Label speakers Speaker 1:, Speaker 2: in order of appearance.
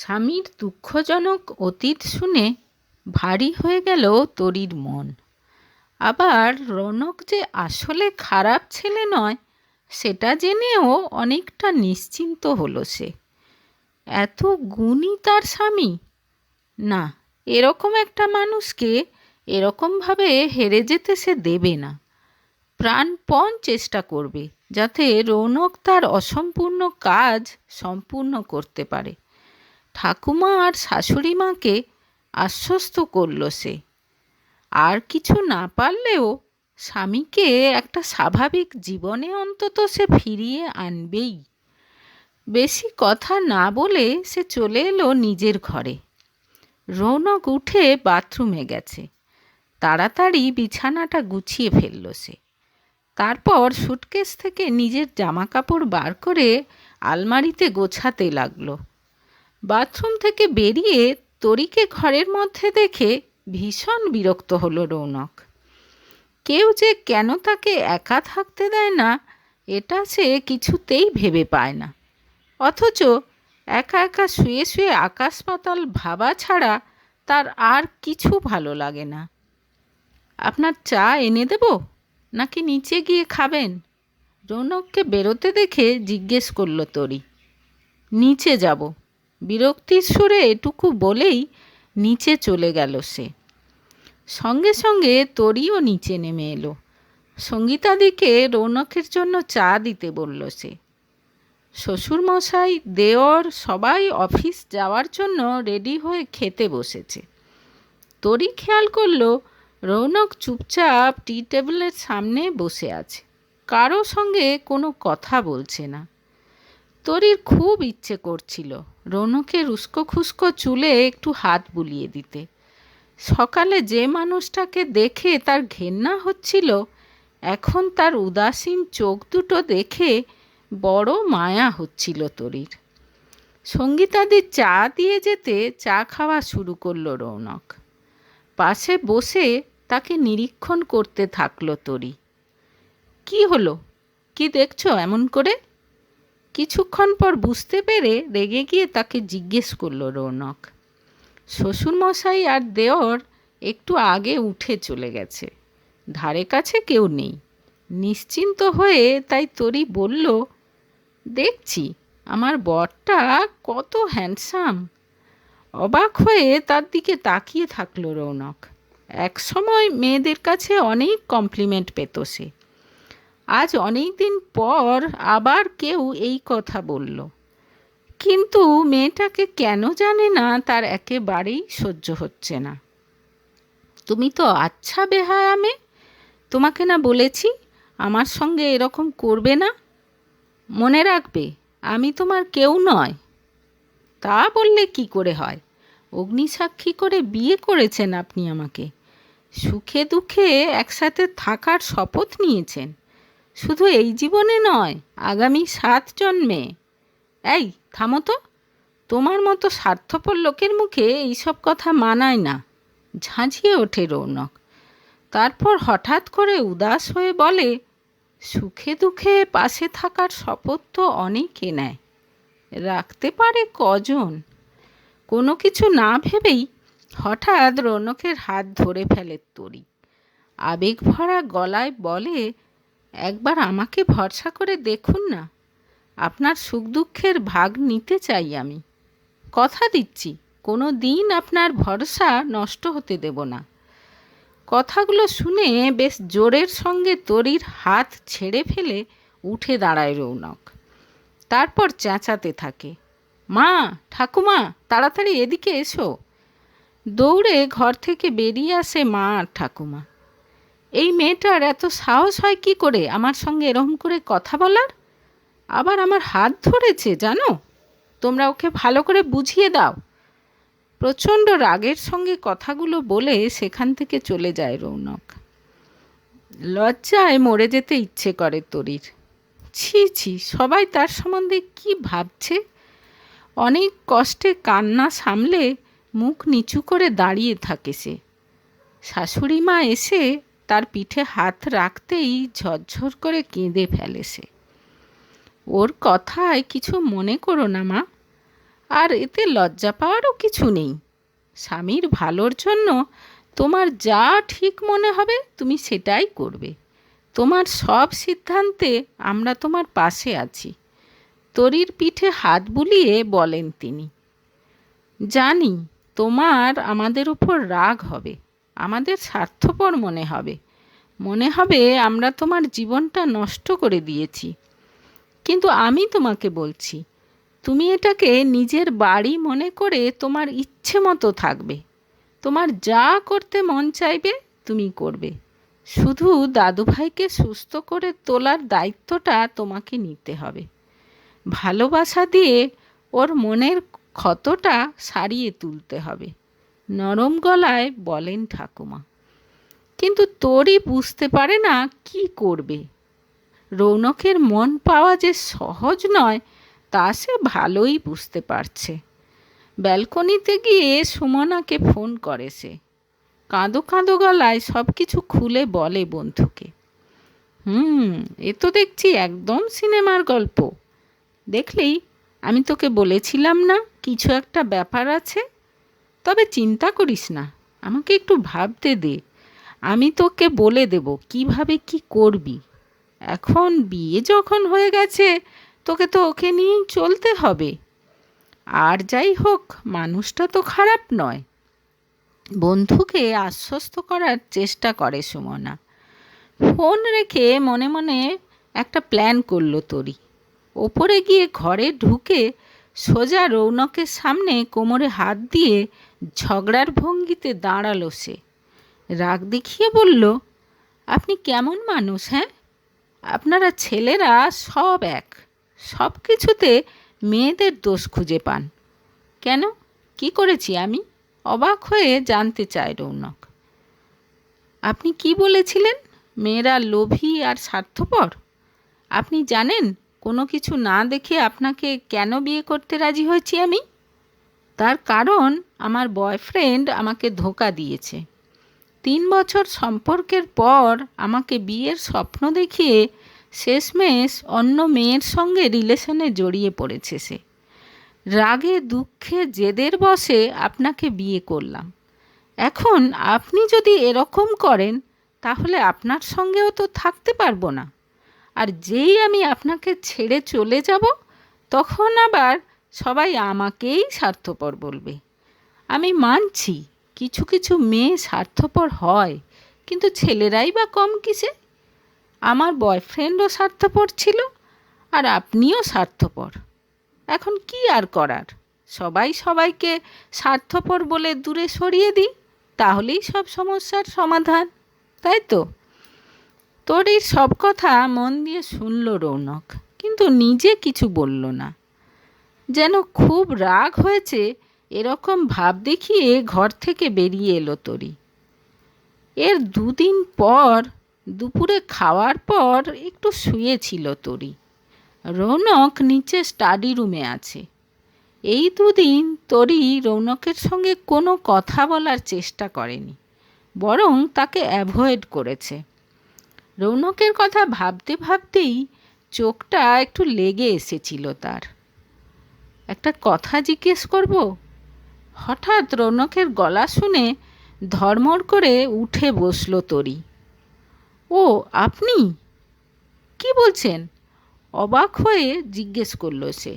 Speaker 1: স্বামীর দুঃখজনক অতীত শুনে ভারী হয়ে গেল তরীর মন। আবার রৌনক যে আসলে খারাপ ছেলে নয় সেটা জেনেও অনেকটা নিশ্চিন্ত হলো সে। এত গুণী তার স্বামী! না, এরকম একটা মানুষকে এরকমভাবে হেরে যেতে সে দেবে না। প্রাণপণ চেষ্টা করবে যাতে রৌনক তার অসম্পূর্ণ কাজ সম্পূর্ণ করতে পারে। ঠাকুমা আর শাশুড়ি মাকে আশ্বস্ত করল সে। আর কিছু না পারলেও স্বামীকে একটা স্বাভাবিক জীবনে অন্তত সে ফিরিয়ে আনবেই। বেশি কথা না বলে সে চলে এলো নিজের ঘরে। রৌনক উঠে বাথরুমে গেছে। তাড়াতাড়ি বিছানাটা গুছিয়ে ফেলল সে। তারপর সুটকেস থেকে নিজের জামাকাপড় বার করে আলমারিতে গোছাতে লাগলো। বাথরুম থেকে বেরিয়ে তরীকে ঘরের মধ্যে দেখে ভীষণ বিরক্ত হলো রৌনক। কেউ যে কেন তাকে একা থাকতে দেয় না এটা সে কিছুতেই ভেবে পায় না। অথচ একা একা শুয়ে শুয়ে আকাশ পাতাল ভাবা ছাড়া তার আর কিছু ভালো লাগে না। আপনার চা এনে দেব নাকি নিচে গিয়ে খাবেন? রৌনককে বেরোতে দেখে জিজ্ঞেস করল তরী। নিচে যাব, বিরক্তির সুরে এটুকু বলেই নিচে চলে গেল সে। সঙ্গে সঙ্গে তরীও নিচে নেমে এলো। সঙ্গীতাদিকে রৌনকের জন্য চা দিতে বলল সে। শ্বশুরমশাই, দেওর সবাই অফিস যাওয়ার জন্য রেডি হয়ে খেতে বসেছে। তরী খেয়াল করল রৌনক চুপচাপ টি টেবিলের সামনে বসে আছে, কারো সঙ্গে কোনো কথা বলছে না। তরীর খুব ইচ্ছে করছিল রৌনকের উস্কো খুস্কো চুলে একটু হাত বুলিয়ে দিতে। সকালে যে মানুষটাকে দেখে তার ঘেন্না হচ্ছিল এখন তার উদাসীন চোখ দুটো দেখে বড় মায়া হচ্ছিল তরীর। সঙ্গীতাদির চা দিয়ে যেতে চা খাওয়া শুরু করলো রৌনক। পাশে বসে তাকে নিরীক্ষণ করতে থাকলো তরী। কি হলো, কি দেখছো এমন করে? কিছুক্ষণ পর বুঝতে পেরে রেগে গিয়ে তাকে জিজ্ঞেস করলো রৌনক। শ্বশুরমশাই আর দেওর একটু আগে উঠে চলে গেছে, ধারে কাছে কেউ নেই। নিশ্চিন্ত হয়ে তাই তরী বলল, দেখছি আমার বরটা কত হ্যান্ডসাম। অবাক হয়ে তার দিকে তাকিয়ে থাকলো রৌনক। এক সময় মেয়েদের কাছে অনেক কমপ্লিমেন্ট পেত সে। আজ অনেক দিন পর আবার কেউ এই কথা বলল। কিন্তু মেয়েটাকে কেন জানে না তার একেবারেই সহ্য হচ্ছে না। তুমি তো আচ্ছা বেহায়া মেয়ে, তোমাকে না বলেছি আমার সঙ্গে এরকম করবে না? মনে রাখবে আমি তোমার কেউ নয়। তা বললে কি করে হয়? অগ্নিসাক্ষী করে বিয়ে করেছেন আপনি আমাকে। সুখে দুঃখে একসাথে থাকার শপথ নিয়েছেন, শুধু এই জীবনে নয়, আগামী 7 জন্মে। এই থামো তো, তোমার মতো স্বার্থপর লোকের মুখে এইসব কথা মানায় না। ঝাঁঝিয়ে ওঠে রৌনক। তারপর হঠাৎ করে উদাস হয়ে বলে, সুখে দুঃখে পাশে থাকার শপথ তো অনেকে নেয়, রাখতে পারে কজন? কোনো কিছু না ভেবেই হঠাৎ রৌনকের হাত ধরে ফেলে তরী। আবেগ ভরা গলায় বলে, একবার আমাকে ভরসা করে দেখুন না, আপনার সুখ দুঃখের ভাগ নিতে চাই আমি। কথা দিচ্ছি কোনো দিন আপনার ভরসা নষ্ট হতে দেব না। কথাগুলো শুনে বেশ জোরের সঙ্গে তরীর হাত ছেড়ে ফেলে উঠে দাঁড়ায় রৌনক। তারপর চেঁচাতে থাকে, মা, ঠাকুমা, তাড়াতাড়ি এদিকে এসো। দৌড়ে ঘর থেকে বেরিয়ে আসে মা আর ঠাকুমা। এই মেয়েটার এত সাহস হয় কি করে আমার সঙ্গে এরকম করে কথা বলার? আবার আমার হাত ধরেছে জানো, তোমরা ওকে ভালো করে বুঝিয়ে দাও। প্রচণ্ড রাগের সঙ্গে কথাগুলো বলে সেখান থেকে চলে যায় রৌনক। লজ্জায় মরে যেতে ইচ্ছে করে তরীর। ছি ছি, সবাই তার সম্বন্ধে কি ভাবছে। অনেক কষ্টে কান্না সামলে মুখ নিচু করে দাঁড়িয়ে থাকে সে। শাশুড়ি মা এসে তার পিঠে হাত রাখতেই ঝরঝর করে কেঁদে ফেলে সে। ওর কথায় কিছু মনে করো না মা, আর এতে লজ্জা পাওয়ারও কিছু নেই। স্বামীর ভালোর জন্য তোমার যা ঠিক মনে হবে তুমি সেটাই করবে। তোমার সব সিদ্ধান্তে আমরা তোমার পাশে আছি। তরীর পিঠে হাত বুলিয়ে বলেন তিনি। জানি তোমার আমাদের উপর রাগ হবে, আমাদের স্বার্থপর মনে হবে, মনে হবে আমরা তোমার জীবনটা নষ্ট করে দিয়েছি। কিন্তু আমি তোমাকে বলছি, তুমি এটাকে নিজের বাড়ি মনে করে তোমার ইচ্ছে মতো থাকবে। তোমার যা করতে মন চাইবে তুমি করবে। শুধু দাদুভাইকে সুস্থ করে তোলার দায়িত্বটা তোমাকে নিতে হবে। ভালোবাসা দিয়ে ওর মনের ক্ষতটা সারিয়ে তুলতে হবে, নরম গলায় বলেন ঠাকুমা। কিন্তু তোরই বুঝতে পারে না কি করবে। রৌনকের মন পাওয়া যে সহজ নয় তা সে ভালোই বুঝতে পারছে। ব্যালকনিতে গিয়ে সুমনাকে ফোন করে সে। কাঁদো কাঁদো গলায় সব কিছু খুলে বলে বন্ধুকে। এ তো দেখছি একদম সিনেমার গল্প। দেখলি, আমি তোকে বলেছিলাম না কিছু একটা ব্যাপার আছে। তবে চিন্তা করিস না, আমাকে একটু ভাবতে দে, আমি তোকে বলে দেব কিভাবে কি করবি। এখন বিয়ে যখন হয়ে গেছে তোকে তো ওকে নিয়েই চলতে হবে। আর যাই হোক, মানুষটা তো খারাপ নয়। বন্ধুকে আশ্বস্ত করার চেষ্টা করে সুমনা। ফোন রেখে মনে মনে একটা প্ল্যান করলো তরি। ওপরে গিয়ে ঘরে ঢুকে সোজা রৌনকের সামনে কোমরে হাত দিয়ে ঝগড়ার ভঙ্গিতে দাঁড়ালো সে। রাগ দেখিয়ে বলল, আপনি কেমন মানুষ? আপনারা ছেলেরা সব এক, সব কিছুতে মেয়েদের দোষ খুঁজে পান। কেন, কি করেছি আমি? অবাক হয়ে জানতে চায় রৌনক। আপনি কি বলেছিলেন? মেয়েরা লোভী আর স্বার্থপর। আপনি জানেন কোনো কিছু না দেখে আপনাকে কেন বিয়ে করতে রাজি হয়েছি আমি? তার কারণ আমার বয়ফ্রেন্ড আমাকে ধোঁকা দিয়েছে। 3 বছর সম্পর্কের পর আমাকে বিয়ের স্বপ্ন দেখিয়ে শেষমেশ অন্য মেয়ের সঙ্গে রিলেশনে জড়িয়ে পড়েছে সে। রাগে দুঃখে জেদের বশে আপনাকে বিয়ে করলাম। এখন আপনি যদি এরকম করেন তাহলে আপনার সঙ্গেও তো থাকতে পারবো না। আর যেই আমি আপনাকে ছেড়ে চলে যাব তখন আবার সবাই আমাকেই স্বার্থপর বলবে। আমি মানছি কিছু কিছু মেয়ে স্বার্থপর হয়, কিন্তু ছেলেরাই বা কম কিসে? আমার বয়ফ্রেন্ডও স্বার্থপর ছিল, আর আপনিও স্বার্থপর। এখন কি আর করার? সবাই সবাইকে স্বার্থপর বলে দূরে সরিয়ে দিই, তাহলেই সব সমস্যার সমাধান, তাই তো? তোর এই সব কথা মন দিয়ে শুনল রৌনক, কিন্তু নিজে কিছু বলল না। যেন খুব রাগ হয়েছে এরকম ভাব দেখিয়ে ঘর থেকে বেরিয়ে এলো তরি। এর 2 দিন পর দুপুরে খাওয়ার পর একটু শুয়েছিল তরি। রৌনক নিচে স্টাডি রুমে আছে। এই 2 দিন তরি রৌনকের সঙ্গে কোনো কথা বলার চেষ্টা করেনি, বরং তাকে অ্যাভয়েড করেছে। রৌনকের কথা ভাবতে ভাবতেই চোখটা একটু লেগে এসেছিল তার। একটা কথা জিজ্ঞেস করব? হঠাৎ রৌনকের গলা শুনে ধড়মড় করে উঠে বসল তরি। ও আপনি? কি বলছেন? অবাক হয়ে জিজ্ঞেস করল সে।